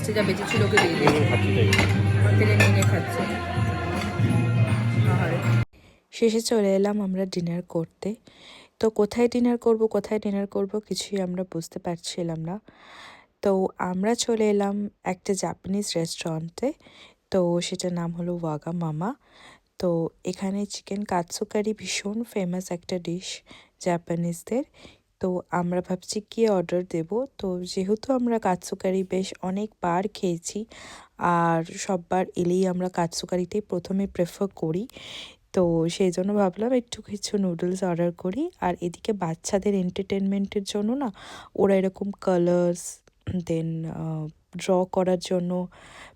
লাস্টে যা বেঁচে ছিল ওকে দিয়ে দিয়েছে, আমার থেকে নিয়ে খাচ্ছে। আহারে। শেষে চলে এলাম আমরা ডিনার করতে। তো কোথায় ডিনার করব কিছুই আমরা বুঝতে পারছিলাম না। তো আমরা চলে এলাম একটা জাপানিজ রেস্টুরেন্টে। তো সেটার নাম হলো ওয়াগা মামা। তো এখানে চিকেন কাতসু কারি ভীষণ ফেমাস একটা ডিশ জাপানিজদের। তো আমরা ভাবছি কি অর্ডার দেব। তো যেহেতু আমরা কাতসু কারি বেশ অনেকবার খেয়েছি আর সববার এলেই আমরা কাতসু কারিটাই প্রথমে প্রেফার করি। তো সেই জন্য ভাবলাম একটু কিছু নুডলস অর্ডার করি। আর এদিকে বাচ্চাদের এন্টারটেনমেন্টের জন্য না ওরা এরকম কালার্স দেন ড্র করার জন্য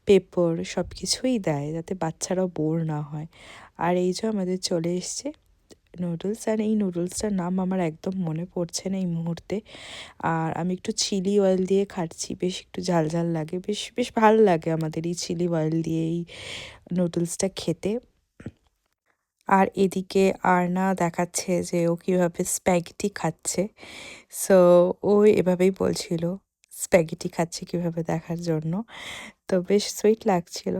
পেপার সব কিছুই দেয় যাতে বাচ্চারাও বোর না হয়। আর এই যে আমাদের চলে এসছে নুডলস। আর এই নুডলসটার নাম আমার একদম মনে পড়ছে না এই মুহূর্তে। আর আমি একটু চিলি অয়েল দিয়ে খাচ্ছি, বেশ একটু ঝাল ঝাল লাগে, বেশ বেশ ভালো লাগে আমাদের এই চিলি অয়েল দিয়ে এই নুডলসটা খেতে। আর এদিকে আরনা দেখাচ্ছে যে ও কীভাবে স্প্যাগেটি খাচ্ছে। সো ও এভাবেই বলছিল স্প্যাগেটি খাচ্ছে কীভাবে দেখার জন্য। তো বেশ সুইট লাগছিল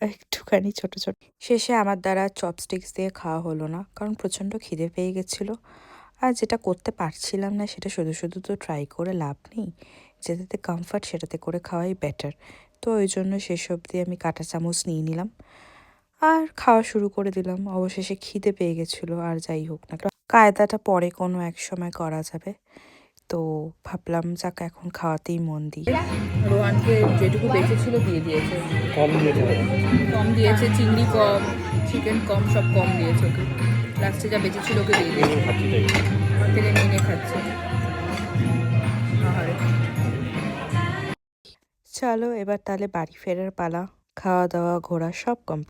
একটুখানি ছোট ছোট। শেষে আমার দ্বারা চপস্টিক্স দিয়ে খাওয়া হলো না, কারণ প্রচণ্ড খিদে পেয়ে গেছিলো। আর যেটা করতে পারছিলাম না সেটা শুধু শুধু তো ট্রাই করে লাভ নেই, যেটাতে কমফর্ট সেটাতে করে খাওয়াই বেটার। তো ওই জন্য সেসব দিয়ে আমি কাঁটা চামচ নিয়ে নিলাম আর খাওয়া শুরু করে দিলাম। অবশেষে খিদে পেয়ে গেছিলো, আর যাই হোক না কায়দাটা পরে কোনো এক সময় করা যাবে। তো ভাবলাম যাক এখন খাওয়াতেই মন দিই। রোহানকে যেটুকু বেঁচেছিল দিয়ে দিয়েছে, কম দিয়েছে, চিংড়ি কম, চিকেন কম, সব কম দিয়েছে ওকে। লাস্টে যা বেঁচেছিল ওকে দিয়ে দিয়েছে, আমার থেকে নিয়ে খাচ্ছে। আহারে। চলো এবার তাহলে বাড়ি ফেরার পালা। খাওয়া দাওয়া ঘোরা সব কম।